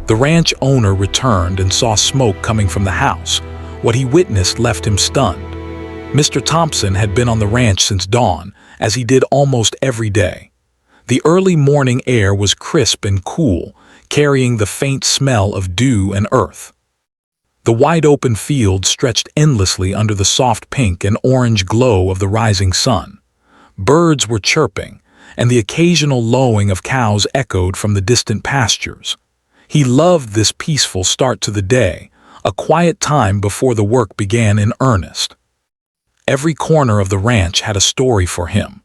The ranch owner returned and saw smoke coming from the house. What he witnessed left him stunned. Mr. Thompson had been on the ranch since dawn, as he did almost every day. The early morning air was crisp and cool, carrying the faint smell of dew and earth. The wide-open field stretched endlessly under the soft pink and orange glow of the rising sun. Birds were chirping, and the occasional lowing of cows echoed from the distant pastures. He loved this peaceful start to the day, a quiet time before the work began in earnest. Every corner of the ranch had a story for him.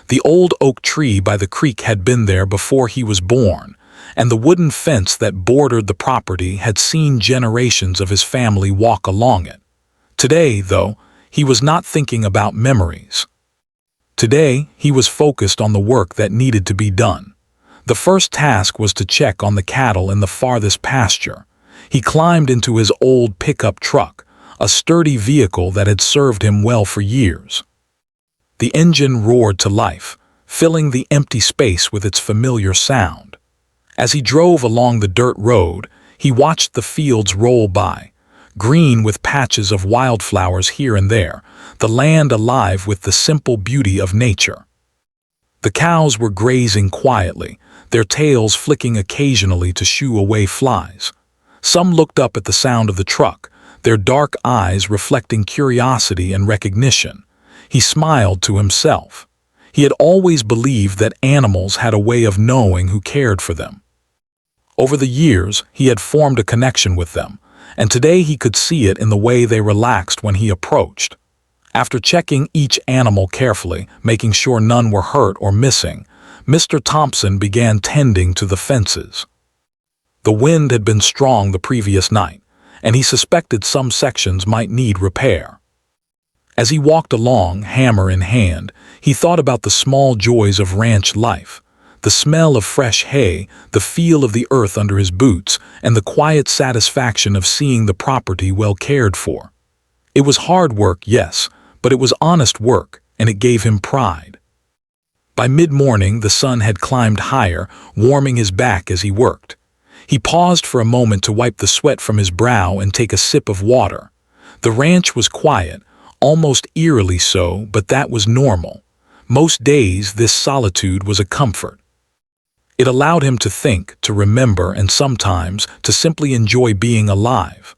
The old oak tree by the creek had been there before he was born, and the wooden fence that bordered the property had seen generations of his family walk along it. Today, though, he was not thinking about memories. Today, he was focused on the work that needed to be done. The first task was to check on the cattle in the farthest pasture. He climbed into his old pickup truck, a sturdy vehicle that had served him well for years. The engine roared to life, filling the empty space with its familiar sound. As he drove along the dirt road, he watched the fields roll by, green with patches of wildflowers here and there, the land alive with the simple beauty of nature. The cows were grazing quietly, their tails flicking occasionally to shoo away flies. Some looked up at the sound of the truck, their dark eyes reflecting curiosity and recognition. He smiled to himself. He had always believed that animals had a way of knowing who cared for them. Over the years, he had formed a connection with them, and today he could see it in the way they relaxed when he approached. After checking each animal carefully, making sure none were hurt or missing, Mr. Thompson began tending to the fences. The wind had been strong the previous night, and he suspected some sections might need repair. As he walked along, hammer in hand, he thought about the small joys of ranch life. The smell of fresh hay, the feel of the earth under his boots, and the quiet satisfaction of seeing the property well cared for. It was hard work, yes, but it was honest work, and it gave him pride. By mid-morning, the sun had climbed higher, warming his back as he worked. He paused for a moment to wipe the sweat from his brow and take a sip of water. The ranch was quiet, almost eerily so, but that was normal. Most days, this solitude was a comfort. It allowed him to think, to remember, and sometimes to simply enjoy being alive.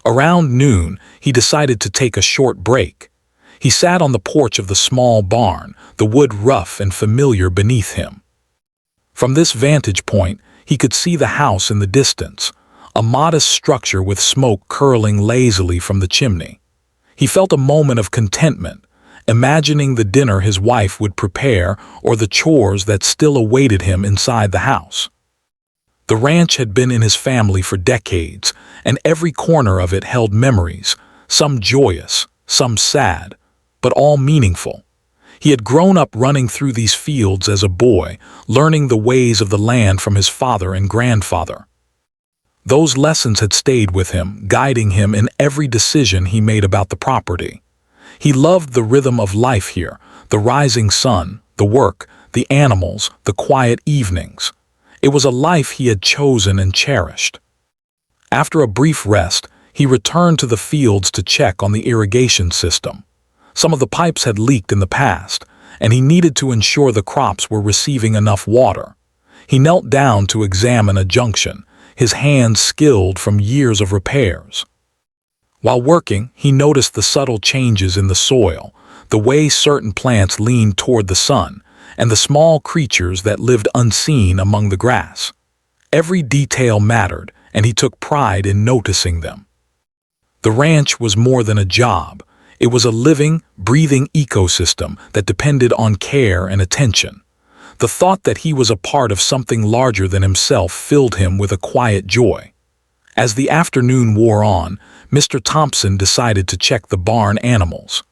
Around noon, he decided to take a short break. He sat on the porch of the small barn, the wood rough and familiar beneath him. From this vantage point, he could see the house in the distance, a modest structure with smoke curling lazily from the chimney. He felt a moment of contentment, imagining the dinner his wife would prepare or the chores that still awaited him inside the house. The ranch had been in his family for decades, and every corner of it held memories, some joyous, some sad, but all meaningful. He had grown up running through these fields as a boy, learning the ways of the land from his father and grandfather. Those lessons had stayed with him, guiding him in every decision he made about the property. He loved the rhythm of life here, the rising sun, the work, the animals, the quiet evenings. It was a life he had chosen and cherished. After a brief rest, he returned to the fields to check on the irrigation system. Some of the pipes had leaked in the past, and he needed to ensure the crops were receiving enough water. He knelt down to examine a junction, his hands skilled from years of repairs. While working, he noticed the subtle changes in the soil, the way certain plants leaned toward the sun, and the small creatures that lived unseen among the grass. Every detail mattered, and he took pride in noticing them. The ranch was more than a job. It was a living, breathing ecosystem that depended on care and attention. The thought that he was a part of something larger than himself filled him with a quiet joy. As the afternoon wore on, Mr. Thompson decided to check the barn animals.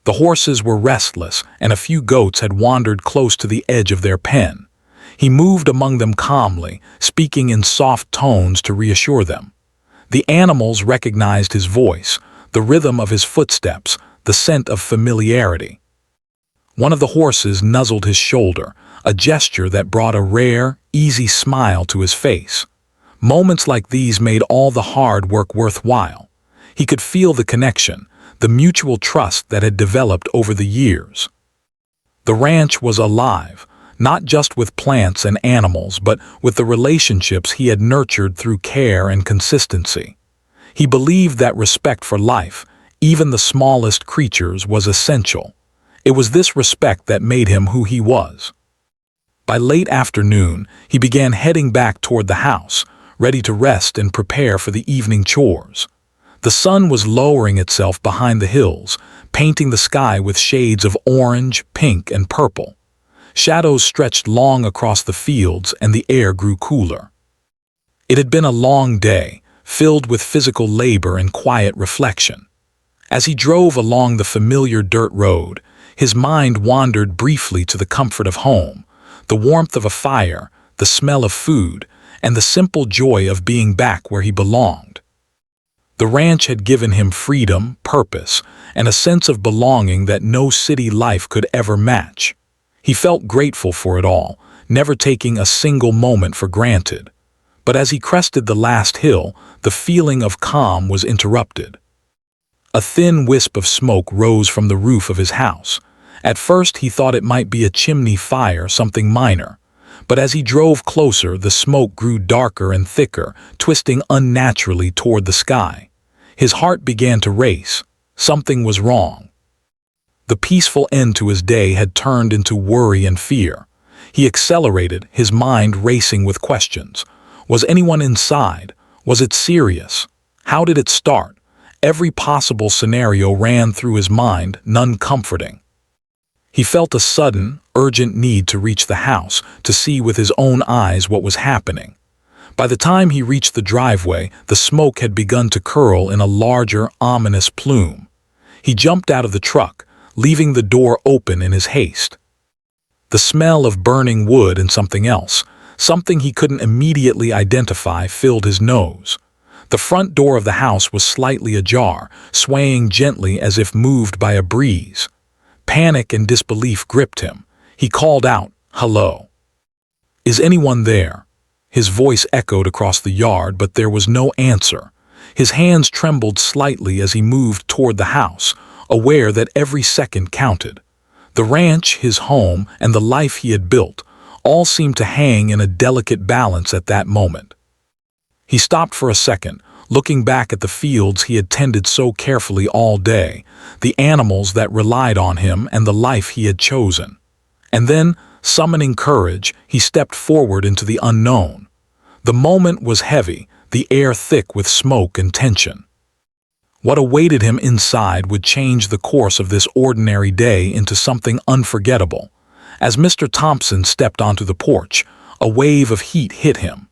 The horses were restless, and a few goats had wandered close to the edge of their pen. He moved among them calmly, speaking in soft tones to reassure them. The animals recognized his voice, the rhythm of his footsteps, the scent of familiarity. One of the horses nuzzled his shoulder, a gesture that brought a rare, easy smile to his face. Moments like these made all the hard work worthwhile. He could feel the connection, the mutual trust that had developed over the years. The ranch was alive, not just with plants and animals, but with the relationships he had nurtured through care and consistency. He believed that respect for life, even the smallest creatures, was essential. It was this respect that made him who he was. By late afternoon, he began heading back toward the house, ready to rest and prepare for the evening chores. The sun was lowering itself behind the hills, painting the sky with shades of orange, pink, and purple. Shadows stretched long across the fields and the air grew cooler. It had been a long day, filled with physical labor and quiet reflection. As he drove along the familiar dirt road, his mind wandered briefly to the comfort of home, the warmth of a fire, the smell of food, and the simple joy of being back where he belonged. The ranch had given him freedom, purpose, and a sense of belonging that no city life could ever match. He felt grateful for it all, never taking a single moment for granted. But as he crested the last hill, the feeling of calm was interrupted. A thin wisp of smoke rose from the roof of his house. At first he thought it might be a chimney fire, something minor. But as he drove closer, the smoke grew darker and thicker, twisting unnaturally toward the sky. His heart began to race. Something was wrong. The peaceful end to his day had turned into worry and fear. He accelerated, his mind racing with questions. Was anyone inside? Was it serious? How did it start? Every possible scenario ran through his mind, none comforting. He felt a sudden, urgent need to reach the house, to see with his own eyes what was happening. By the time he reached the driveway, the smoke had begun to curl in a larger, ominous plume. He jumped out of the truck, leaving the door open in his haste. The smell of burning wood and something else, something he couldn't immediately identify, filled his nose. The front door of the house was slightly ajar, swaying gently as if moved by a breeze. Panic and disbelief gripped him. He called out, "Hello? Is anyone there?" His voice echoed across the yard, but there was no answer. His hands trembled slightly as he moved toward the house, aware that every second counted. The ranch, his home, and the life he had built, all seemed to hang in a delicate balance at that moment. He stopped for a second, looking back at the fields he had tended so carefully all day, the animals that relied on him and the life he had chosen. And then, summoning courage, he stepped forward into the unknown. The moment was heavy, the air thick with smoke and tension. What awaited him inside would change the course of this ordinary day into something unforgettable. As Mr. Thompson stepped onto the porch, a wave of heat hit him.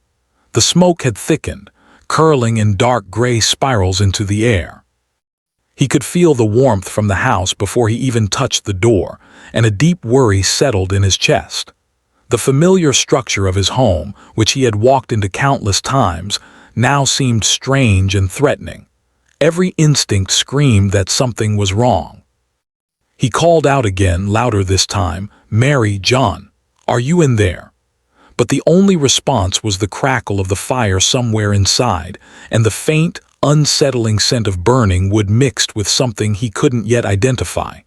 The smoke had thickened, curling in dark gray spirals into the air. He could feel the warmth from the house before he even touched the door, and a deep worry settled in his chest. The familiar structure of his home, which he had walked into countless times, now seemed strange and threatening. Every instinct screamed that something was wrong. He called out again, louder this time, "Mary, John, are you in there?" But the only response was the crackle of the fire somewhere inside, and the faint, unsettling scent of burning wood mixed with something he couldn't yet identify.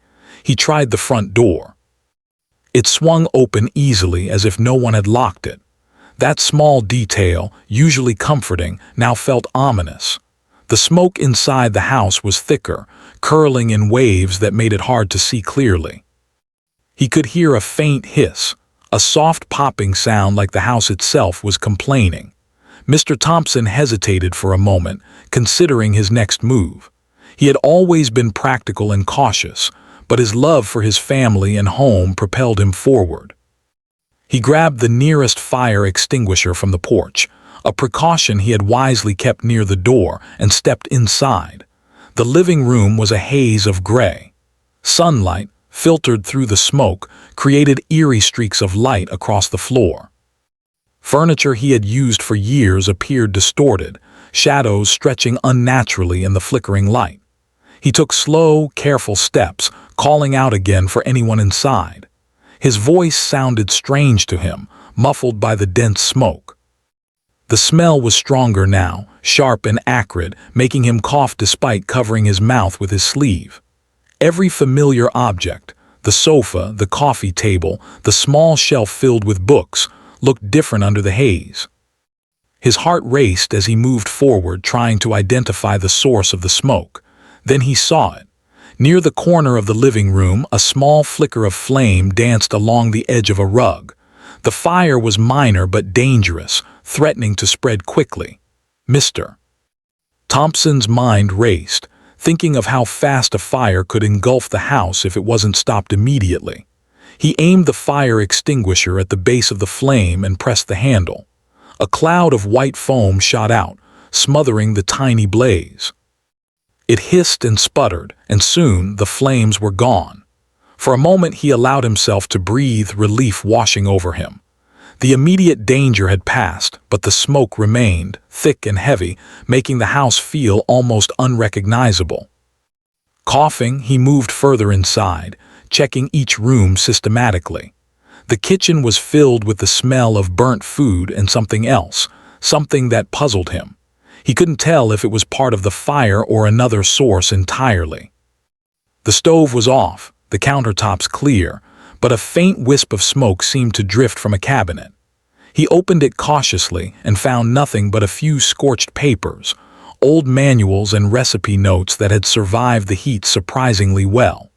He tried the front door. It swung open easily as if no one had locked it. That small detail, usually comforting, now felt ominous. The smoke inside the house was thicker, curling in waves that made it hard to see clearly. He could hear a faint hiss, a soft popping sound like the house itself was complaining. Mr. Thompson hesitated for a moment, considering his next move. He had always been practical and cautious, but his love for his family and home propelled him forward. He grabbed the nearest fire extinguisher from the porch, a precaution he had wisely kept near the door, and stepped inside. The living room was a haze of gray. Sunlight, filtered through the smoke, created eerie streaks of light across the floor. Furniture he had used for years appeared distorted, shadows stretching unnaturally in the flickering light. He took slow, careful steps, calling out again for anyone inside. His voice sounded strange to him, muffled by the dense smoke. The smell was stronger now, sharp and acrid, making him cough despite covering his mouth with his sleeve. Every familiar object, the sofa, the coffee table, the small shelf filled with books, looked different under the haze. His heart raced as he moved forward, trying to identify the source of the smoke. Then he saw it. Near the corner of the living room, a small flicker of flame danced along the edge of a rug. The fire was minor but dangerous, threatening to spread quickly. Mr. Thompson's mind raced, thinking of how fast a fire could engulf the house if it wasn't stopped immediately. He aimed the fire extinguisher at the base of the flame and pressed the handle. A cloud of white foam shot out, smothering the tiny blaze. It hissed and sputtered, and soon the flames were gone. For a moment he allowed himself to breathe, relief washing over him. The immediate danger had passed, but the smoke remained, thick and heavy, making the house feel almost unrecognizable. Coughing, he moved further inside, checking each room systematically. The kitchen was filled with the smell of burnt food and something else, something that puzzled him. He couldn't tell if it was part of the fire or another source entirely. The stove was off, the countertops clear, but a faint wisp of smoke seemed to drift from a cabinet. He opened it cautiously and found nothing but a few scorched papers, old manuals and recipe notes that had survived the heat surprisingly well.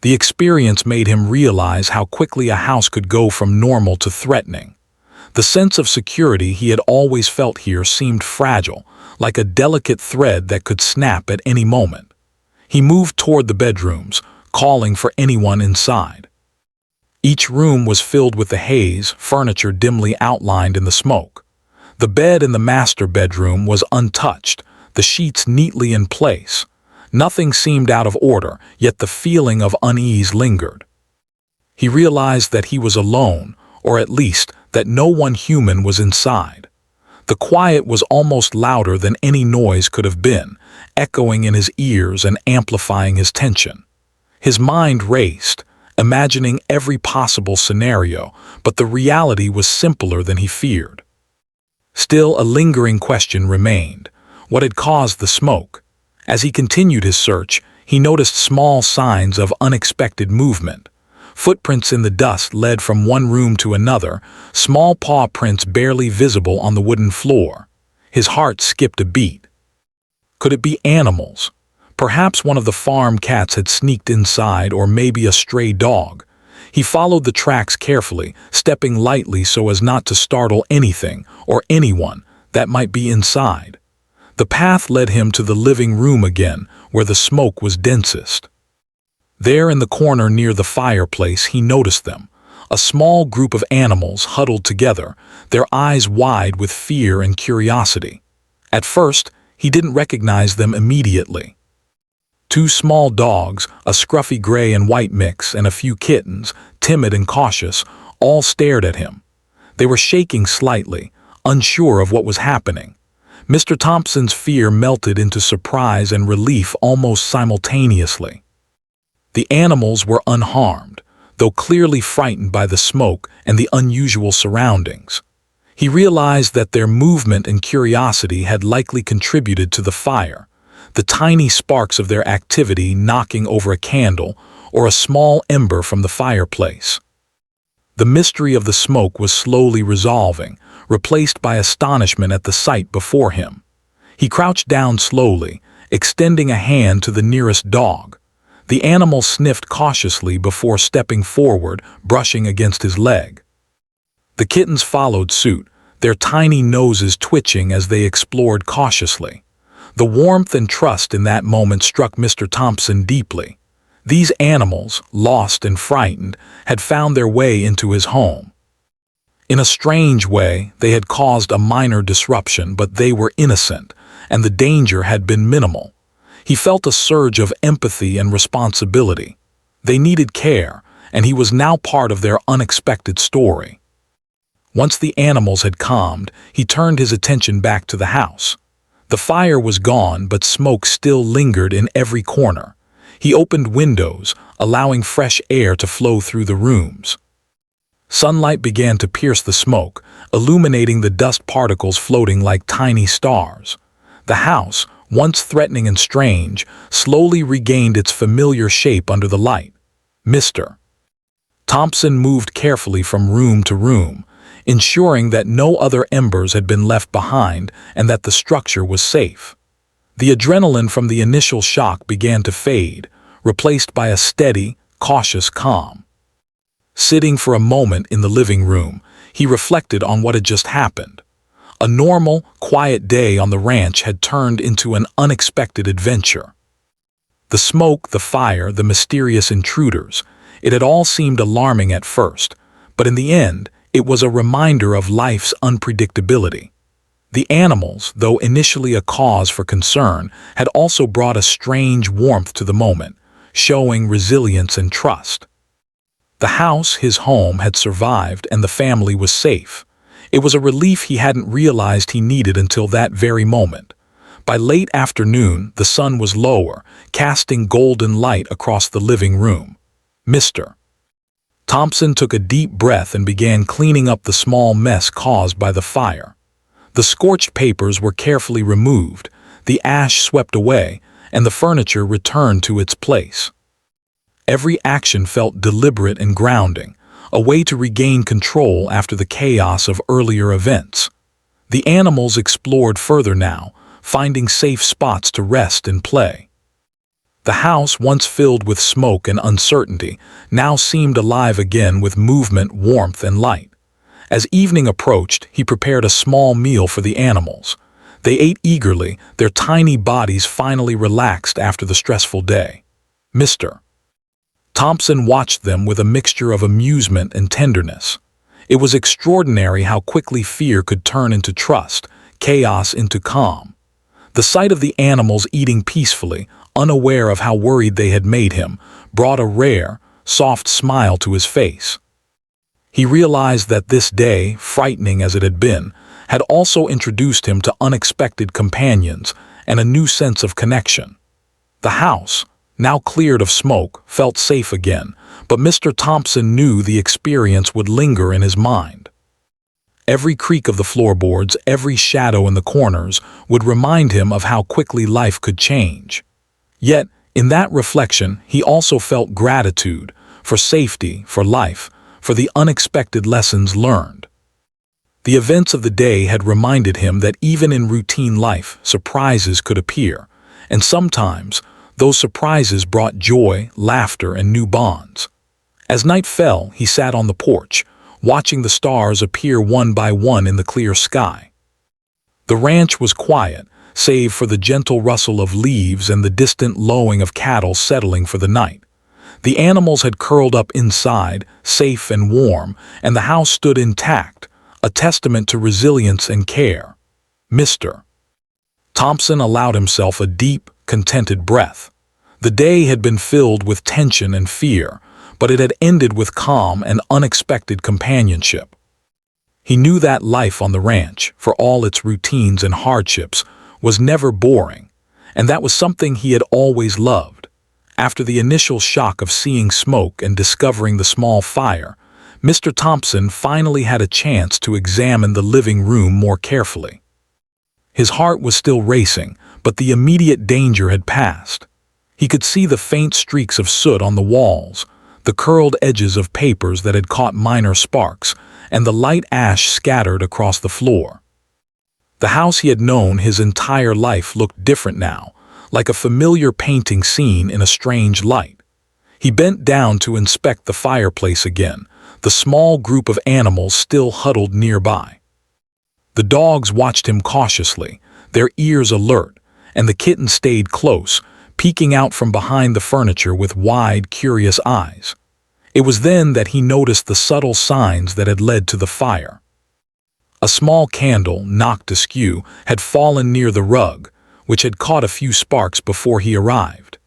The experience made him realize how quickly a house could go from normal to threatening. The sense of security he had always felt here seemed fragile, like a delicate thread that could snap at any moment. He moved toward the bedrooms, calling for anyone inside. Each room was filled with the haze, furniture dimly outlined in the smoke. The bed in the master bedroom was untouched, the sheets neatly in place. Nothing seemed out of order, yet the feeling of unease lingered. He realized that he was alone, or at least that no one human was inside. The quiet was almost louder than any noise could have been, echoing in his ears and amplifying his tension. His mind raced, imagining every possible scenario, but the reality was simpler than he feared. Still, a lingering question remained. What had caused the smoke? As he continued his search, he noticed small signs of unexpected movement. Footprints in the dust led from one room to another, small paw prints barely visible on the wooden floor. His heart skipped a beat. Could it be animals? Perhaps one of the farm cats had sneaked inside, or maybe a stray dog. He followed the tracks carefully, stepping lightly so as not to startle anything or anyone that might be inside. The path led him to the living room again, where the smoke was densest. There in the corner near the fireplace he noticed them, a small group of animals huddled together, their eyes wide with fear and curiosity. At first, he didn't recognize them immediately. Two small dogs, a scruffy gray and white mix, and a few kittens, timid and cautious, all stared at him. They were shaking slightly, unsure of what was happening. Mr. Thompson's fear melted into surprise and relief almost simultaneously. The animals were unharmed, though clearly frightened by the smoke and the unusual surroundings. He realized that their movement and curiosity had likely contributed to the fire, the tiny sparks of their activity knocking over a candle or a small ember from the fireplace. The mystery of the smoke was slowly resolving, replaced by astonishment at the sight before him. He crouched down slowly, extending a hand to the nearest dog. The animal sniffed cautiously before stepping forward, brushing against his leg. The kittens followed suit, their tiny noses twitching as they explored cautiously. The warmth and trust in that moment struck Mr. Thompson deeply. These animals, lost and frightened, had found their way into his home. In a strange way, they had caused a minor disruption, but they were innocent, and the danger had been minimal. He felt a surge of empathy and responsibility. They needed care, and he was now part of their unexpected story. Once the animals had calmed, he turned his attention back to the house. The fire was gone, but smoke still lingered in every corner. He opened windows, allowing fresh air to flow through the rooms. Sunlight began to pierce the smoke, illuminating the dust particles floating like tiny stars. The house, once threatening and strange, slowly regained its familiar shape under the light. Mr. Thompson moved carefully from room to room, ensuring that no other embers had been left behind and that the structure was safe. The adrenaline from the initial shock began to fade, replaced by a steady, cautious calm. Sitting for a moment in the living room, he reflected on what had just happened. A normal, quiet day on the ranch had turned into an unexpected adventure. The smoke, the fire, the mysterious intruders, it had all seemed alarming at first, but in the end, it was a reminder of life's unpredictability. The animals, though initially a cause for concern, had also brought a strange warmth to the moment, showing resilience and trust. The house, his home, had survived and the family was safe. It was a relief he hadn't realized he needed until that very moment. By late afternoon, the sun was lower, casting golden light across the living room. Mr. Thompson took a deep breath and began cleaning up the small mess caused by the fire. The scorched papers were carefully removed, the ash swept away, and the furniture returned to its place. Every action felt deliberate and grounding, a way to regain control after the chaos of earlier events. The animals explored further now, finding safe spots to rest and play. The house, once filled with smoke and uncertainty, now seemed alive again with movement, warmth, and light. As evening approached, he prepared a small meal for the animals. They ate eagerly, their tiny bodies finally relaxed after the stressful day. Mr. Thompson watched them with a mixture of amusement and tenderness. It was extraordinary how quickly fear could turn into trust, chaos into calm. The sight of the animals eating peacefully, unaware of how worried they had made him, brought a rare, soft smile to his face. He realized that this day, frightening as it had been, had also introduced him to unexpected companions and a new sense of connection. The house, now cleared of smoke, felt safe again, but Mr. Thompson knew the experience would linger in his mind. Every creak of the floorboards, every shadow in the corners, would remind him of how quickly life could change. Yet, in that reflection, he also felt gratitude for safety, for life, for the unexpected lessons learned. The events of the day had reminded him that even in routine life, surprises could appear, and sometimes, those surprises brought joy, laughter, and new bonds. As night fell, he sat on the porch, watching the stars appear one by one in the clear sky. The ranch was quiet, save for the gentle rustle of leaves and the distant lowing of cattle settling for the night. The animals had curled up inside, safe and warm, and the house stood intact, a testament to resilience and care. Mr. Thompson allowed himself a deep, contented breath. The day had been filled with tension and fear, but it had ended with calm and unexpected companionship. He knew that life on the ranch, for all its routines and hardships, was never boring, and that was something he had always loved. After the initial shock of seeing smoke and discovering the small fire, Mr. Thompson finally had a chance to examine the living room more carefully. His heart was still racing, but the immediate danger had passed. He could see the faint streaks of soot on the walls, the curled edges of papers that had caught minor sparks, and the light ash scattered across the floor. The house he had known his entire life looked different now, like a familiar painting seen in a strange light. He bent down to inspect the fireplace again, the small group of animals still huddled nearby. The dogs watched him cautiously, their ears alert, and the kitten stayed close, peeking out from behind the furniture with wide, curious eyes. It was then that he noticed the subtle signs that had led to the fire. A small candle, knocked askew, had fallen near the rug, which had caught a few sparks before he arrived.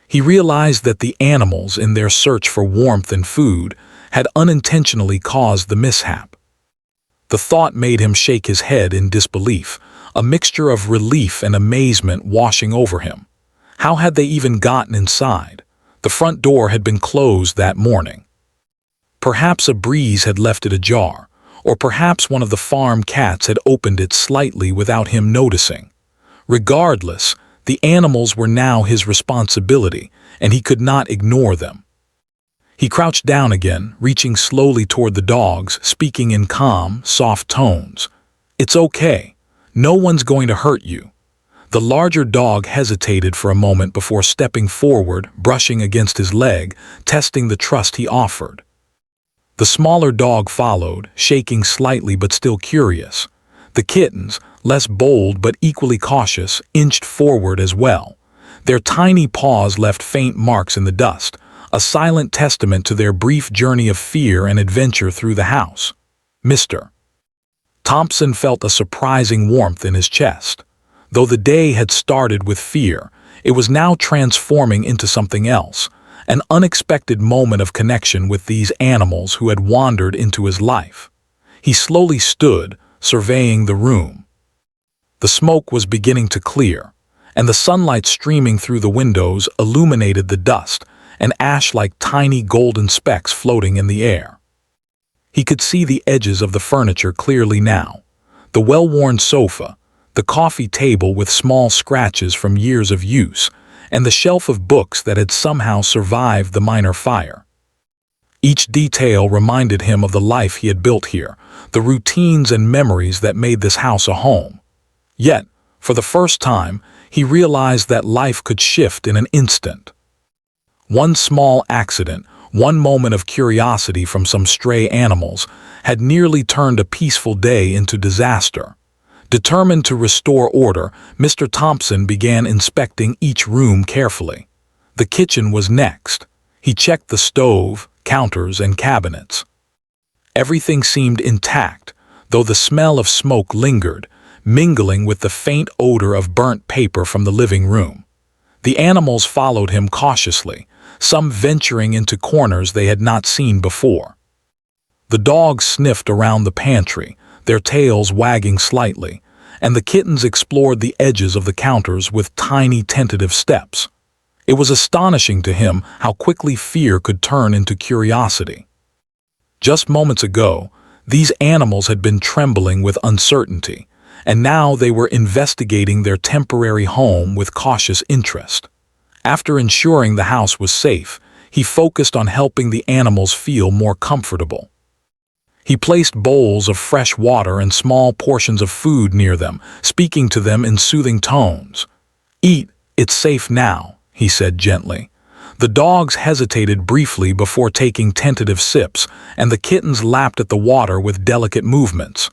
He realized that the animals, in their search for warmth and food, had unintentionally caused the mishap. The thought made him shake his head in disbelief, a mixture of relief and amazement washing over him. How had they even gotten inside? The front door had been closed that morning. Perhaps a breeze had left it ajar, or perhaps one of the farm cats had opened it slightly without him noticing. Regardless, the animals were now his responsibility, and he could not ignore them. He crouched down again, reaching slowly toward the dogs, speaking in calm, soft tones. "It's okay. No one's going to hurt you." The larger dog hesitated for a moment before stepping forward, brushing against his leg, testing the trust he offered. The smaller dog followed, shaking slightly but still curious. The kittens, less bold but equally cautious, inched forward as well. Their tiny paws left faint marks in the dust, a silent testament to their brief journey of fear and adventure through the house. Mr. Thompson felt a surprising warmth in his chest. Though the day had started with fear, it was now transforming into something else, an unexpected moment of connection with these animals who had wandered into his life. He slowly stood, surveying the room. The smoke was beginning to clear, and the sunlight streaming through the windows illuminated the dust, and ash like tiny golden specks floating in the air. He could see the edges of the furniture clearly now. The well-worn sofa, the coffee table with small scratches from years of use, and the shelf of books that had somehow survived the minor fire. Each detail reminded him of the life he had built here, the routines and memories that made this house a home. Yet, for the first time, he realized that life could shift in an instant. One small accident, one moment of curiosity from some stray animals, had nearly turned a peaceful day into disaster. Determined to restore order, Mr. Thompson began inspecting each room carefully. The kitchen was next. He checked the stove, counters, and cabinets. Everything seemed intact, though the smell of smoke lingered, mingling with the faint odor of burnt paper from the living room. The animals followed him cautiously, some venturing into corners they had not seen before. The dogs sniffed around the pantry, their tails wagging slightly, and the kittens explored the edges of the counters with tiny tentative steps. It was astonishing to him how quickly fear could turn into curiosity. Just moments ago, these animals had been trembling with uncertainty, and now they were investigating their temporary home with cautious interest. After ensuring the house was safe, he focused on helping the animals feel more comfortable. He placed bowls of fresh water and small portions of food near them, speaking to them in soothing tones. "Eat, it's safe now," he said gently. The dogs hesitated briefly before taking tentative sips, and the kittens lapped at the water with delicate movements.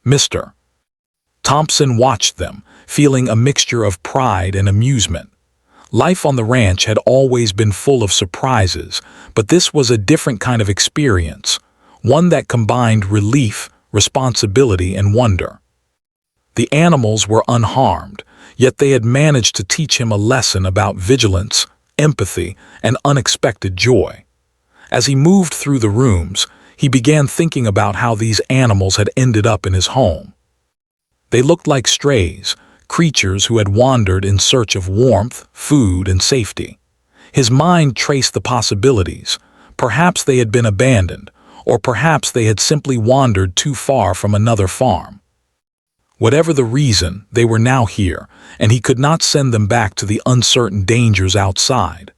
Mr. Thompson watched them, feeling a mixture of pride and amusement. Life on the ranch had always been full of surprises, but this was a different kind of experience, one that combined relief, responsibility, and wonder. The animals were unharmed, yet they had managed to teach him a lesson about vigilance, empathy, and unexpected joy. As he moved through the rooms, he began thinking about how these animals had ended up in his home. They looked like strays, creatures who had wandered in search of warmth, food, and safety. His mind traced the possibilities. Perhaps they had been abandoned, or perhaps they had simply wandered too far from another farm. Whatever the reason, they were now here, and he could not send them back to the uncertain dangers outside.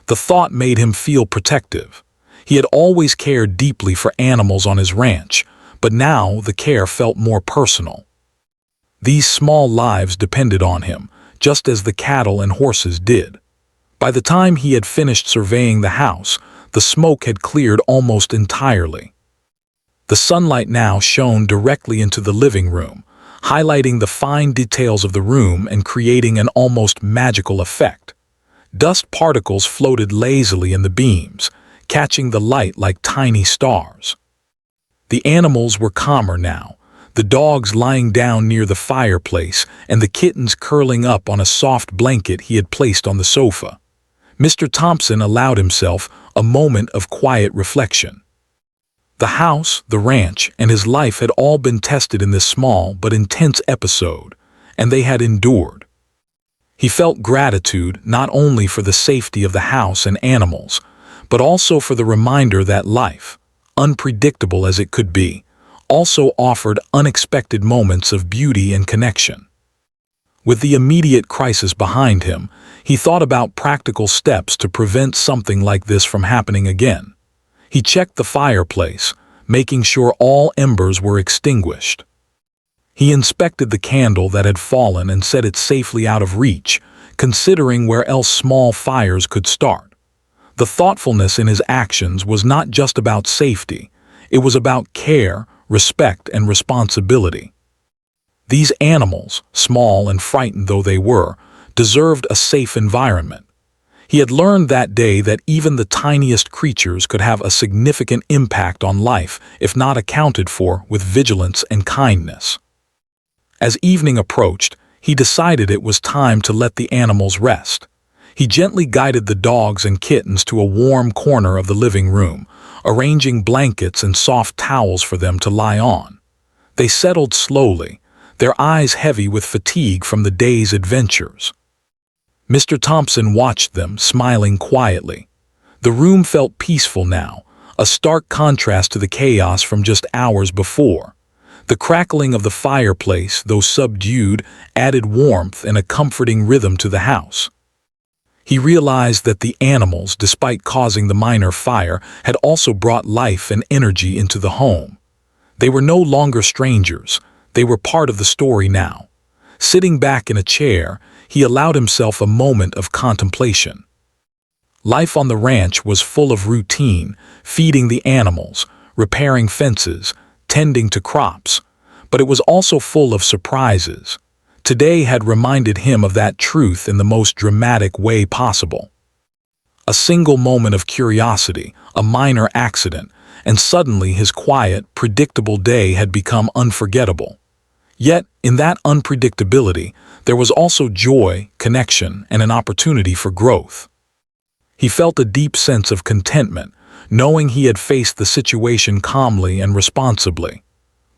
The thought made him feel protective. He had always cared deeply for animals on his ranch, but now the care felt more personal. These small lives depended on him, just as the cattle and horses did. By the time he had finished surveying the house, the smoke had cleared almost entirely. The sunlight now shone directly into the living room, highlighting the fine details of the room and creating an almost magical effect. Dust particles floated lazily in the beams, catching the light like tiny stars. The animals were calmer now, the dogs lying down near the fireplace and the kittens curling up on a soft blanket he had placed on the sofa. Mr. Thompson allowed himself a moment of quiet reflection. The house, the ranch, and his life had all been tested in this small but intense episode, and they had endured. He felt gratitude not only for the safety of the house and animals, but also for the reminder that life, unpredictable as it could be, also offered unexpected moments of beauty and connection. With the immediate crisis behind him, he thought about practical steps to prevent something like this from happening again. He checked the fireplace, making sure all embers were extinguished. He inspected the candle that had fallen and set it safely out of reach, considering where else small fires could start. The thoughtfulness in his actions was not just about safety, it was about care, respect, and responsibility. These animals, small and frightened though they were, deserved a safe environment. He had learned that day that even the tiniest creatures could have a significant impact on life if not accounted for with vigilance and kindness. As evening approached, he decided it was time to let the animals rest. He gently guided the dogs and kittens to a warm corner of the living room, arranging blankets and soft towels for them to lie on. They settled slowly, their eyes heavy with fatigue from the day's adventures. Mr. Thompson watched them, smiling quietly. The room felt peaceful now, a stark contrast to the chaos from just hours before. The crackling of the fireplace, though subdued, added warmth and a comforting rhythm to the house. He realized that the animals, despite causing the minor fire, had also brought life and energy into the home. They were no longer strangers. They were part of the story now. Sitting back in a chair, he allowed himself a moment of contemplation. Life on the ranch was full of routine, feeding the animals, repairing fences, tending to crops, but it was also full of surprises. Today had reminded him of that truth in the most dramatic way possible. A single moment of curiosity, a minor accident, and suddenly his quiet, predictable day had become unforgettable. Yet, in that unpredictability, there was also joy, connection, and an opportunity for growth. He felt a deep sense of contentment, knowing he had faced the situation calmly and responsibly.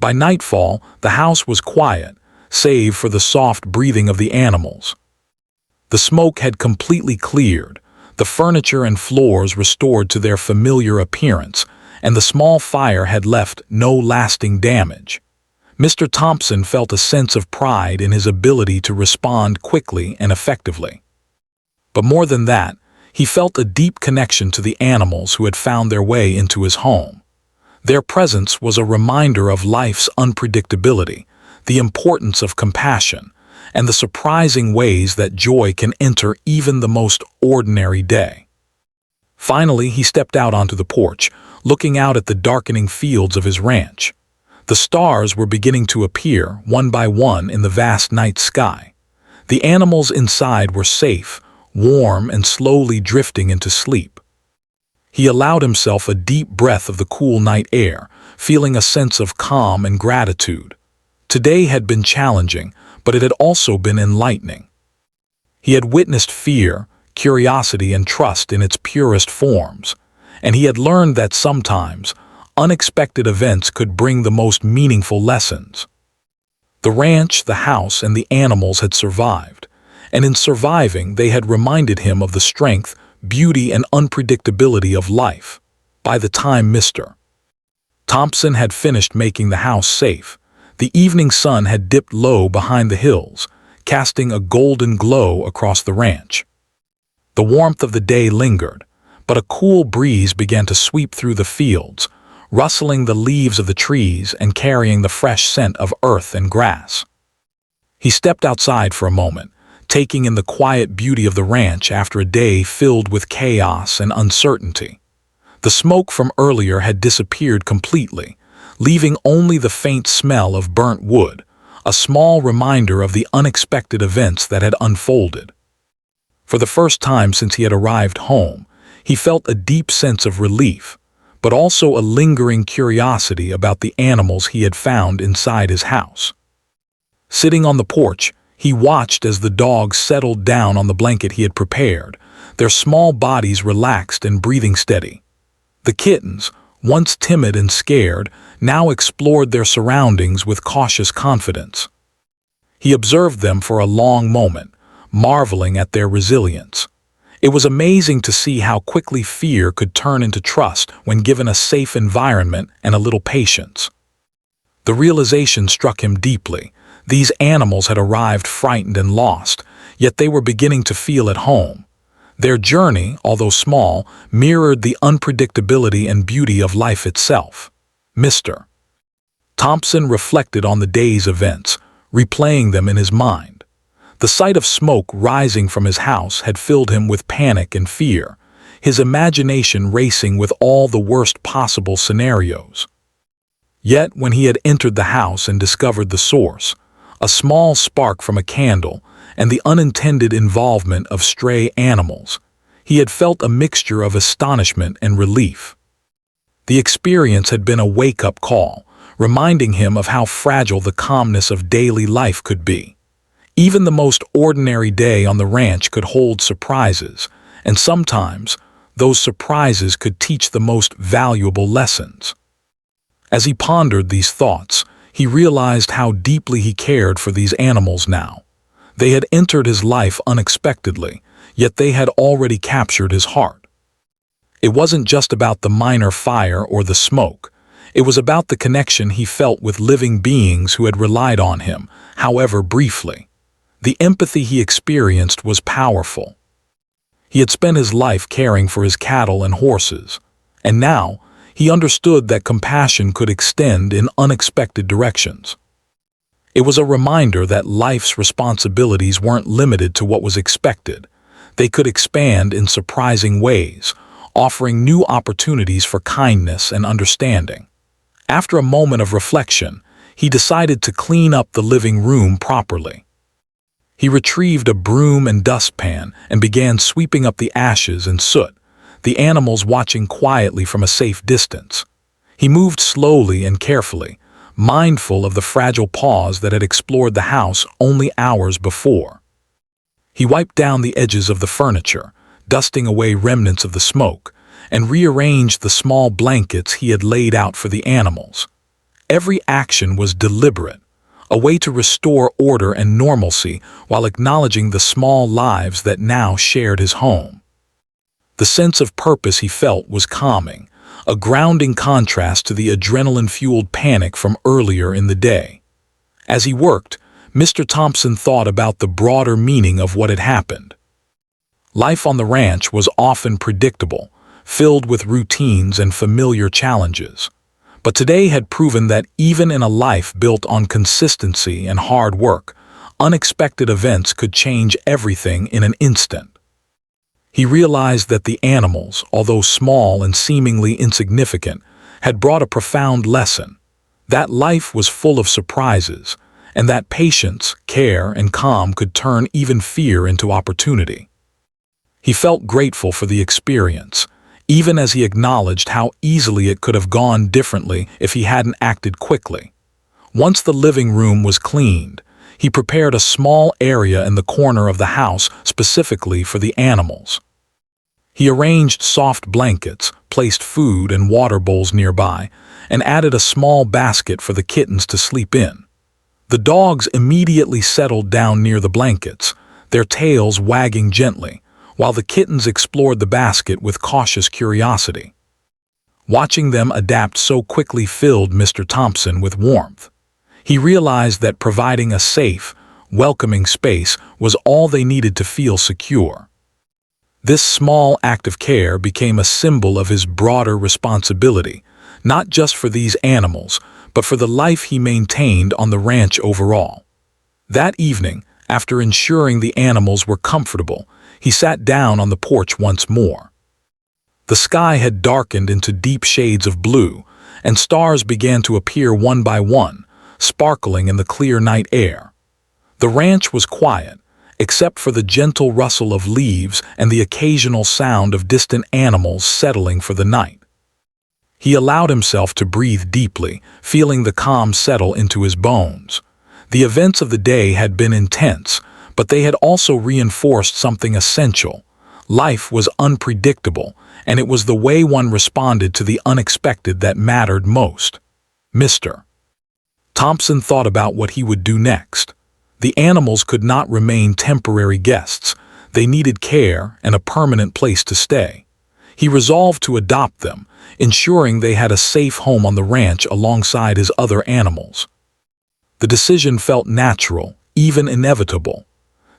By nightfall, the house was quiet, save for the soft breathing of the animals. The smoke had completely cleared, the furniture and floors restored to their familiar appearance, and the small fire had left no lasting damage. Mr. Thompson felt a sense of pride in his ability to respond quickly and effectively. But more than that, he felt a deep connection to the animals who had found their way into his home. Their presence was a reminder of life's unpredictability, the importance of compassion, and the surprising ways that joy can enter even the most ordinary day. Finally, he stepped out onto the porch, looking out at the darkening fields of his ranch. The stars were beginning to appear, one by one, in the vast night sky. The animals inside were safe, warm, and slowly drifting into sleep. He allowed himself a deep breath of the cool night air, feeling a sense of calm and gratitude. Today had been challenging, but it had also been enlightening. He had witnessed fear, curiosity, and trust in its purest forms, and he had learned that sometimes unexpected events could bring the most meaningful lessons. The ranch, the house, and the animals had survived, and in surviving they had reminded him of the strength, beauty, and unpredictability of life. By the time Mr. Thompson had finished making the house safe, the evening sun had dipped low behind the hills, casting a golden glow across the ranch. The warmth of the day lingered, but a cool breeze began to sweep through the fields, rustling the leaves of the trees and carrying the fresh scent of earth and grass. He stepped outside for a moment, taking in the quiet beauty of the ranch after a day filled with chaos and uncertainty. The smoke from earlier had disappeared completely, leaving only the faint smell of burnt wood, a small reminder of the unexpected events that had unfolded. For the first time since he had arrived home, he felt a deep sense of relief, but also a lingering curiosity about the animals he had found inside his house. Sitting on the porch, he watched as the dogs settled down on the blanket he had prepared, their small bodies relaxed and breathing steady. The kittens, once timid and scared, now explored their surroundings with cautious confidence. He observed them for a long moment, marveling at their resilience. It was amazing to see how quickly fear could turn into trust when given a safe environment and a little patience. The realization struck him deeply. These animals had arrived frightened and lost, yet they were beginning to feel at home. Their journey, although small, mirrored the unpredictability and beauty of life itself. Mr. Thompson reflected on the day's events, replaying them in his mind. The sight of smoke rising from his house had filled him with panic and fear, his imagination racing with all the worst possible scenarios. Yet, when he had entered the house and discovered the source, a small spark from a candle, and the unintended involvement of stray animals, he had felt a mixture of astonishment and relief. The experience had been a wake-up call, reminding him of how fragile the calmness of daily life could be. Even the most ordinary day on the ranch could hold surprises, and sometimes those surprises could teach the most valuable lessons. As he pondered these thoughts, he realized how deeply he cared for these animals now. They had entered his life unexpectedly, yet they had already captured his heart. It wasn't just about the minor fire or the smoke. It was about the connection he felt with living beings who had relied on him, however briefly. The empathy he experienced was powerful. He had spent his life caring for his cattle and horses, and now he understood that compassion could extend in unexpected directions. It was a reminder that life's responsibilities weren't limited to what was expected. They could expand in surprising ways, offering new opportunities for kindness and understanding. After a moment of reflection, he decided to clean up the living room properly. He retrieved a broom and dustpan and began sweeping up the ashes and soot, the animals watching quietly from a safe distance. He moved slowly and carefully, mindful of the fragile paws that had explored the house only hours before. He wiped down the edges of the furniture, dusting away remnants of the smoke, and rearranged the small blankets he had laid out for the animals. Every action was deliberate, a way to restore order and normalcy while acknowledging the small lives that now shared his home. The sense of purpose he felt was calming, a grounding contrast to the adrenaline-fueled panic from earlier in the day. As he worked, Mr. Thompson thought about the broader meaning of what had happened. Life on the ranch was often predictable, filled with routines and familiar challenges. But today had proven that even in a life built on consistency and hard work, unexpected events could change everything in an instant. He realized that the animals, although small and seemingly insignificant, had brought a profound lesson, that life was full of surprises, and that patience, care, and calm could turn even fear into opportunity. He felt grateful for the experience, even as he acknowledged how easily it could have gone differently if he hadn't acted quickly. Once the living room was cleaned, he prepared a small area in the corner of the house specifically for the animals. He arranged soft blankets, placed food and water bowls nearby, and added a small basket for the kittens to sleep in. The dogs immediately settled down near the blankets, their tails wagging gently, while the kittens explored the basket with cautious curiosity. Watching them adapt so quickly filled Mr. Thompson with warmth. He realized that providing a safe, welcoming space was all they needed to feel secure. This small act of care became a symbol of his broader responsibility, not just for these animals, but for the life he maintained on the ranch overall. That evening, after ensuring the animals were comfortable, he sat down on the porch once more. The sky had darkened into deep shades of blue, and stars began to appear one by one, sparkling in the clear night air. The ranch was quiet, except for the gentle rustle of leaves and the occasional sound of distant animals settling for the night. He allowed himself to breathe deeply, feeling the calm settle into his bones. The events of the day had been intense, but they had also reinforced something essential. Life was unpredictable, and it was the way one responded to the unexpected that mattered most. Mr. Thompson thought about what he would do next. The animals could not remain temporary guests. They needed care and a permanent place to stay. He resolved to adopt them, ensuring they had a safe home on the ranch alongside his other animals. The decision felt natural, even inevitable.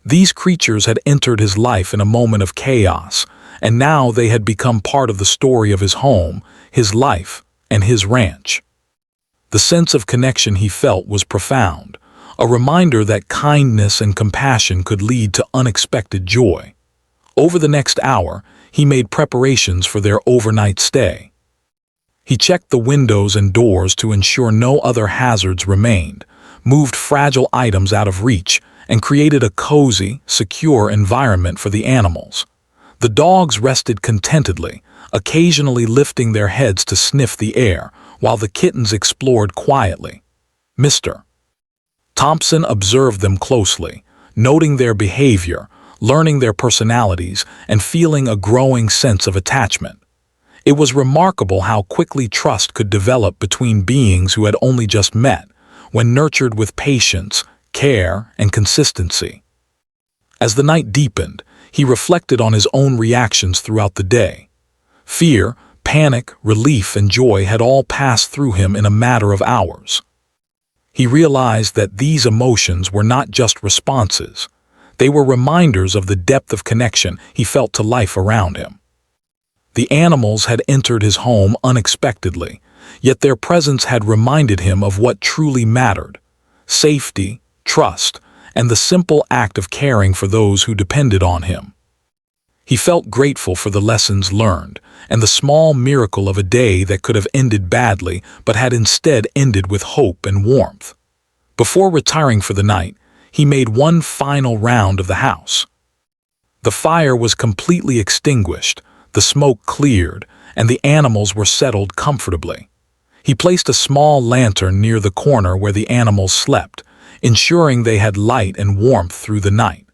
These creatures had entered his life in a moment of chaos, and now they had become part of the story of his home, his life, and his ranch. The sense of connection he felt was profound, a reminder that kindness and compassion could lead to unexpected joy. Over the next hour, he made preparations for their overnight stay. He checked the windows and doors to ensure no other hazards remained, moved fragile items out of reach, and created a cozy, secure environment for the animals. The dogs rested contentedly, occasionally lifting their heads to sniff the air, while the kittens explored quietly. Mr. Thompson observed them closely, noting their behavior, learning their personalities, and feeling a growing sense of attachment. It was remarkable how quickly trust could develop between beings who had only just met, when nurtured with patience, care, and consistency. As the night deepened, he reflected on his own reactions throughout the day. Fear, panic, relief, and joy had all passed through him in a matter of hours. He realized that these emotions were not just responses. They were reminders of the depth of connection he felt to life around him. The animals had entered his home unexpectedly, yet their presence had reminded him of what truly mattered: safety, trust, and the simple act of caring for those who depended on him. He felt grateful for the lessons learned, and the small miracle of a day that could have ended badly but had instead ended with hope and warmth. Before retiring for the night, he made one final round of the house. The fire was completely extinguished, the smoke cleared, and the animals were settled comfortably. He placed a small lantern near the corner where the animals slept, ensuring they had light and warmth through the night.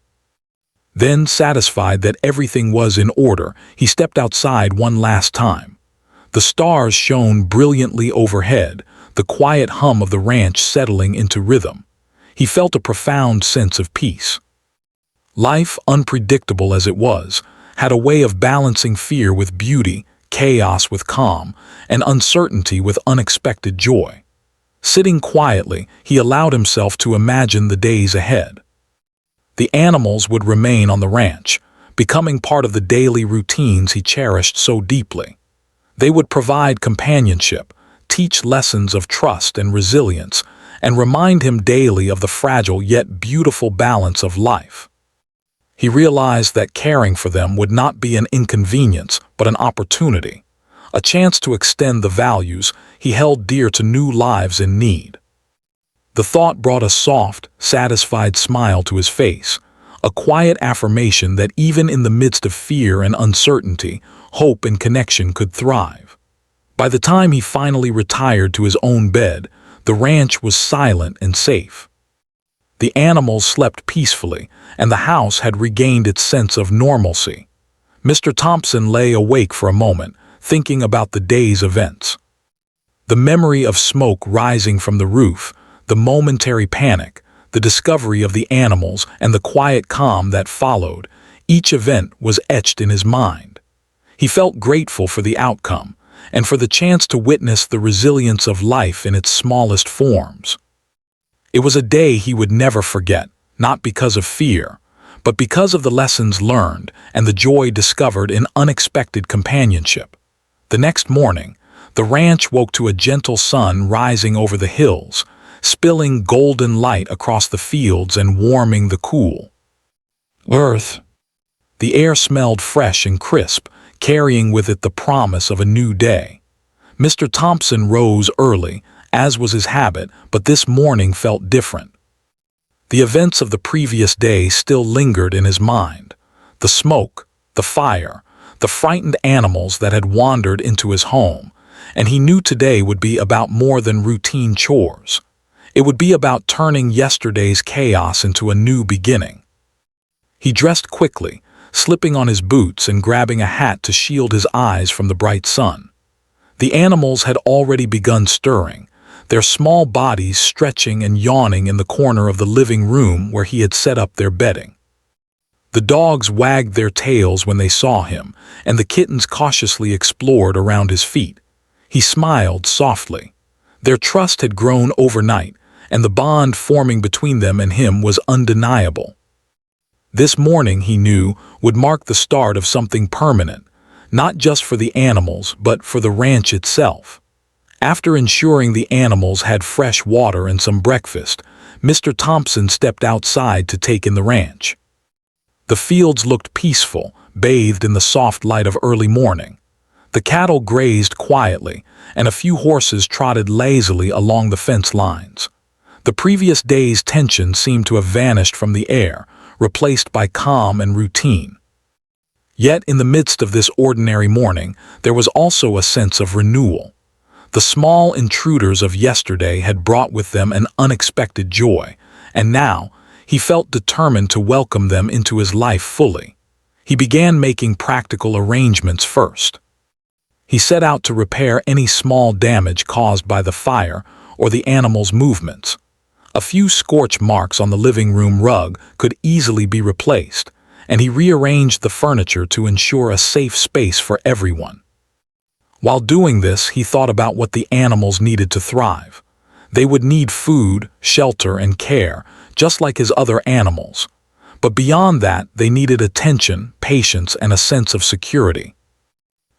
Then, satisfied that everything was in order, he stepped outside one last time. The stars shone brilliantly overhead, the quiet hum of the ranch settling into rhythm. He felt a profound sense of peace. Life, unpredictable as it was, had a way of balancing fear with beauty, chaos with calm, and uncertainty with unexpected joy. Sitting quietly, he allowed himself to imagine the days ahead. The animals would remain on the ranch, becoming part of the daily routines he cherished so deeply. They would provide companionship, teach lessons of trust and resilience, and remind him daily of the fragile yet beautiful balance of life. He realized that caring for them would not be an inconvenience, but an opportunity, a chance to extend the values he held dear to new lives in need. The thought brought a soft, satisfied smile to his face, a quiet affirmation that even in the midst of fear and uncertainty, hope and connection could thrive. By the time he finally retired to his own bed, the ranch was silent and safe. The animals slept peacefully, and the house had regained its sense of normalcy. Mr. Thompson lay awake for a moment, thinking about the day's events. The memory of smoke rising from the roof, the momentary panic, the discovery of the animals, and the quiet calm that followed, each event was etched in his mind. He felt grateful for the outcome, and for the chance to witness the resilience of life in its smallest forms. It was a day he would never forget, not because of fear, but because of the lessons learned and the joy discovered in unexpected companionship. The next morning, the ranch woke to a gentle sun rising over the hills, spilling golden light across the fields and warming the cool earth. The air smelled fresh and crisp, carrying with it the promise of a new day. Mr. Thompson rose early, as was his habit, but this morning felt different. The events of the previous day still lingered in his mind. The smoke, the fire, the frightened animals that had wandered into his home, and he knew today would be about more than routine chores. It would be about turning yesterday's chaos into a new beginning. He dressed quickly, slipping on his boots and grabbing a hat to shield his eyes from the bright sun. The animals had already begun stirring, their small bodies stretching and yawning in the corner of the living room where he had set up their bedding. The dogs wagged their tails when they saw him, and the kittens cautiously explored around his feet. He smiled softly. Their trust had grown overnight, and the bond forming between them and him was undeniable. This morning, he knew, would mark the start of something permanent, not just for the animals, but for the ranch itself. After ensuring the animals had fresh water and some breakfast, Mr. Thompson stepped outside to take in the ranch. The fields looked peaceful, bathed in the soft light of early morning. The cattle grazed quietly, and a few horses trotted lazily along the fence lines. The previous day's tension seemed to have vanished from the air, replaced by calm and routine. Yet in the midst of this ordinary morning, there was also a sense of renewal. The small intruders of yesterday had brought with them an unexpected joy, and now he felt determined to welcome them into his life fully. He began making practical arrangements first. He set out to repair any small damage caused by the fire or the animals' movements. A few scorch marks on the living room rug could easily be replaced, and he rearranged the furniture to ensure a safe space for everyone. While doing this, he thought about what the animals needed to thrive. They would need food, shelter, and care, just like his other animals. But beyond that, they needed attention, patience, and a sense of security.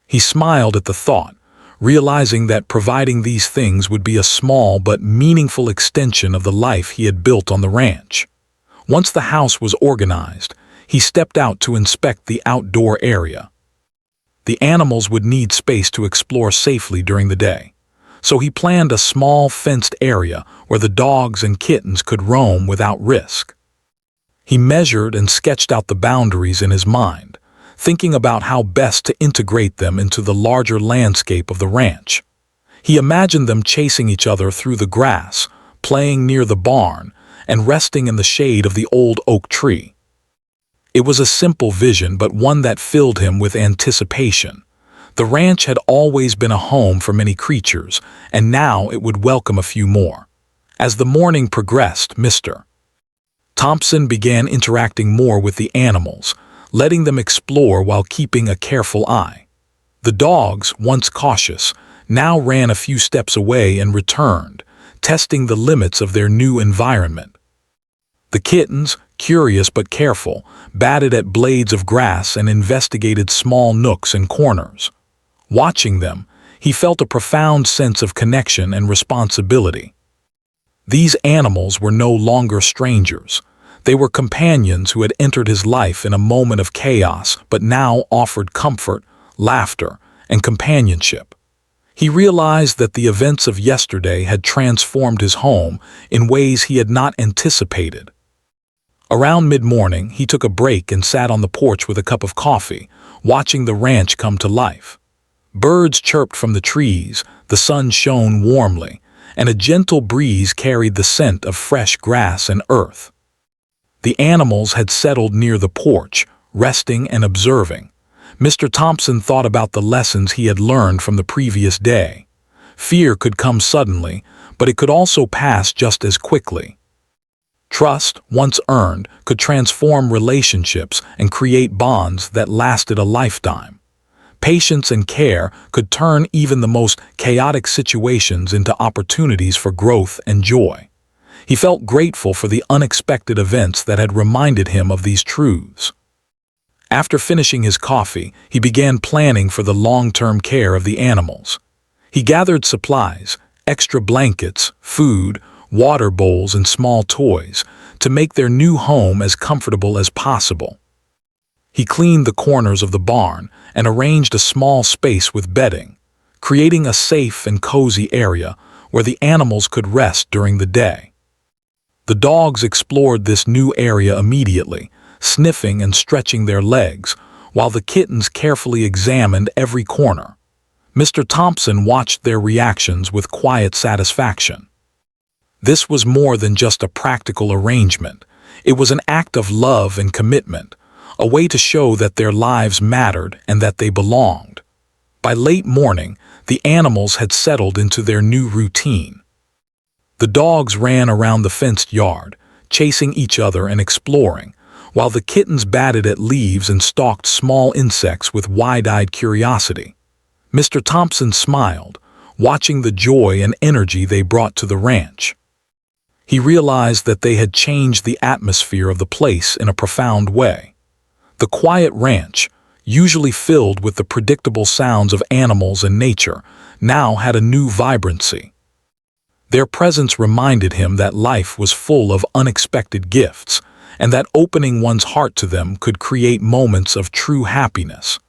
He smiled at the thought, realizing that providing these things would be a small but meaningful extension of the life he had built on the ranch. Once the house was organized, he stepped out to inspect the outdoor area. The animals would need space to explore safely during the day, so he planned a small fenced area where the dogs and kittens could roam without risk. He measured and sketched out the boundaries in his mind, thinking about how best to integrate them into the larger landscape of the ranch. He imagined them chasing each other through the grass, playing near the barn, and resting in the shade of the old oak tree. It was a simple vision, but one that filled him with anticipation. The ranch had always been a home for many creatures, and now it would welcome a few more. As the morning progressed, Mr. Thompson began interacting more with the animals, letting them explore while keeping a careful eye. The dogs, once cautious, now ran a few steps away and returned, testing the limits of their new environment. The kittens, curious but careful, batted at blades of grass and investigated small nooks and corners. Watching them, he felt a profound sense of connection and responsibility. These animals were no longer strangers. They were companions who had entered his life in a moment of chaos, but now offered comfort, laughter, and companionship. He realized that the events of yesterday had transformed his home in ways he had not anticipated. Around mid-morning, he took a break and sat on the porch with a cup of coffee, watching the ranch come to life. Birds chirped from the trees, the sun shone warmly, and a gentle breeze carried the scent of fresh grass and earth. The animals had settled near the porch, resting and observing. Mr. Thompson thought about the lessons he had learned from the previous day. Fear could come suddenly, but it could also pass just as quickly. Trust, once earned, could transform relationships and create bonds that lasted a lifetime. Patience and care could turn even the most chaotic situations into opportunities for growth and joy. He felt grateful for the unexpected events that had reminded him of these truths. After finishing his coffee, he began planning for the long-term care of the animals. He gathered supplies, extra blankets, food, water bowls, and small toys to make their new home as comfortable as possible. He cleaned the corners of the barn and arranged a small space with bedding, creating a safe and cozy area where the animals could rest during the day. The dogs explored this new area immediately, sniffing and stretching their legs, while the kittens carefully examined every corner. Mr. Thompson watched their reactions with quiet satisfaction. This was more than just a practical arrangement. It was an act of love and commitment, a way to show that their lives mattered and that they belonged. By late morning, the animals had settled into their new routine. The dogs ran around the fenced yard, chasing each other and exploring, while the kittens batted at leaves and stalked small insects with wide-eyed curiosity. Mr. Thompson smiled, watching the joy and energy they brought to the ranch. He realized that they had changed the atmosphere of the place in a profound way. The quiet ranch, usually filled with the predictable sounds of animals and nature, now had a new vibrancy. Their presence reminded him that life was full of unexpected gifts, and that opening one's heart to them could create moments of true happiness.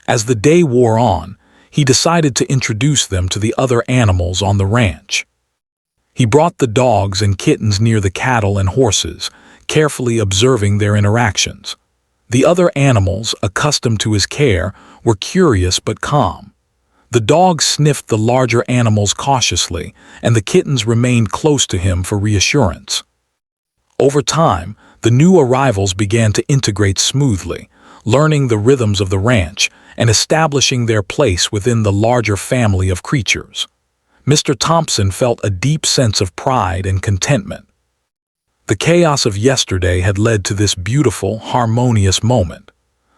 As the day wore on, he decided to introduce them to the other animals on the ranch. He brought the dogs and kittens near the cattle and horses, carefully observing their interactions. The other animals, accustomed to his care, were curious but calm. The dogs sniffed the larger animals cautiously, and the kittens remained close to him for reassurance. Over time, the new arrivals began to integrate smoothly, learning the rhythms of the ranch and establishing their place within the larger family of creatures. Mr. Thompson felt a deep sense of pride and contentment. The chaos of yesterday had led to this beautiful, harmonious moment.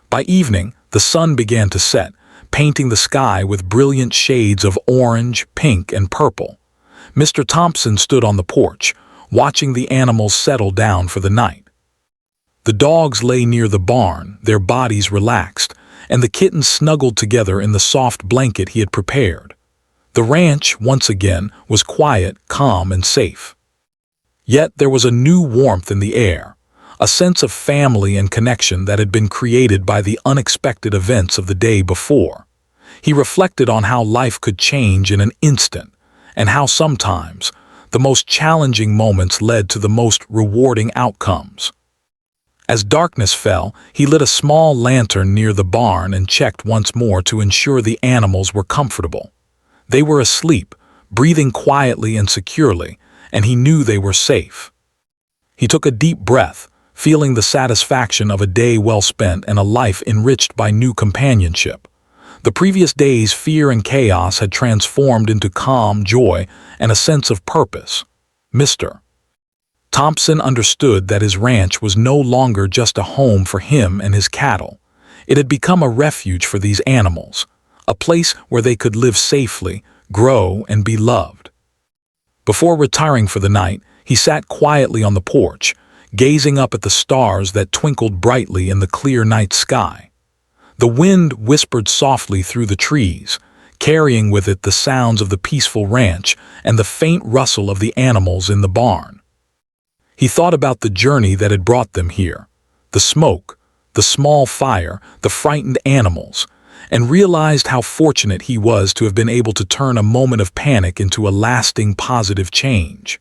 By evening, the sun began to set, painting the sky with brilliant shades of orange, pink, and purple. Mr. Thompson stood on the porch, watching the animals settle down for the night. The dogs lay near the barn, their bodies relaxed, and the kittens snuggled together in the soft blanket he had prepared. The ranch, once again, was quiet, calm, and safe. Yet there was a new warmth in the air, a sense of family and connection that had been created by the unexpected events of the day before. He reflected on how life could change in an instant, and how sometimes the most challenging moments led to the most rewarding outcomes. As darkness fell, he lit a small lantern near the barn and checked once more to ensure the animals were comfortable. They were asleep, breathing quietly and securely, and he knew they were safe. He took a deep breath, feeling the satisfaction of a day well spent and a life enriched by new companionship. The previous day's fear and chaos had transformed into calm joy and a sense of purpose. Mr. Thompson understood that his ranch was no longer just a home for him and his cattle. It had become a refuge for these animals, a place where they could live safely, grow, and be loved. Before retiring for the night, he sat quietly on the porch, gazing up at the stars that twinkled brightly in the clear night sky. The wind whispered softly through the trees, carrying with it the sounds of the peaceful ranch and the faint rustle of the animals in the barn. He thought about the journey that had brought them here, the smoke, the small fire, the frightened animals, and realized how fortunate he was to have been able to turn a moment of panic into a lasting positive change.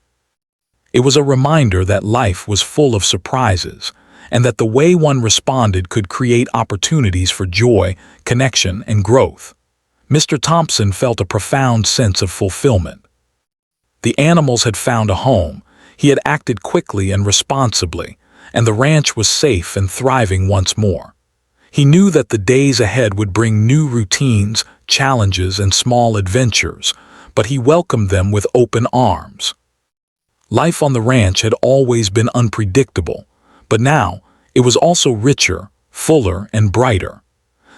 It was a reminder that life was full of surprises, and that the way one responded could create opportunities for joy, connection, and growth. Mr. Thompson felt a profound sense of fulfillment. The animals had found a home, he had acted quickly and responsibly, and the ranch was safe and thriving once more. He knew that the days ahead would bring new routines, challenges, and small adventures, but he welcomed them with open arms. Life on the ranch had always been unpredictable, but now it was also richer, fuller, and brighter.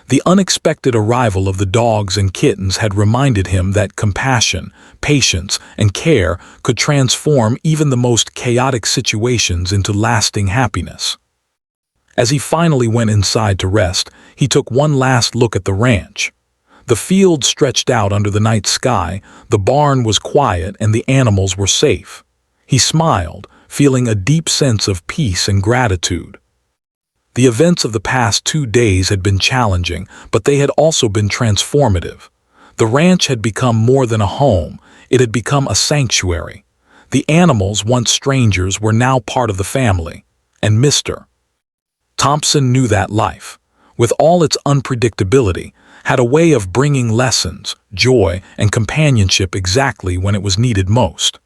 The unexpected arrival of the dogs and kittens had reminded him that compassion, patience, and care could transform even the most chaotic situations into lasting happiness. As he finally went inside to rest, he took one last look at the ranch. The field stretched out under the night sky, the barn was quiet, and the animals were safe. He smiled, feeling a deep sense of peace and gratitude. The events of the past 2 days had been challenging, but they had also been transformative. The ranch had become more than a home, it had become a sanctuary. The animals, once strangers, were now part of the family, and Mr. Thompson knew that life, with all its unpredictability, had a way of bringing lessons, joy, and companionship exactly when it was needed most.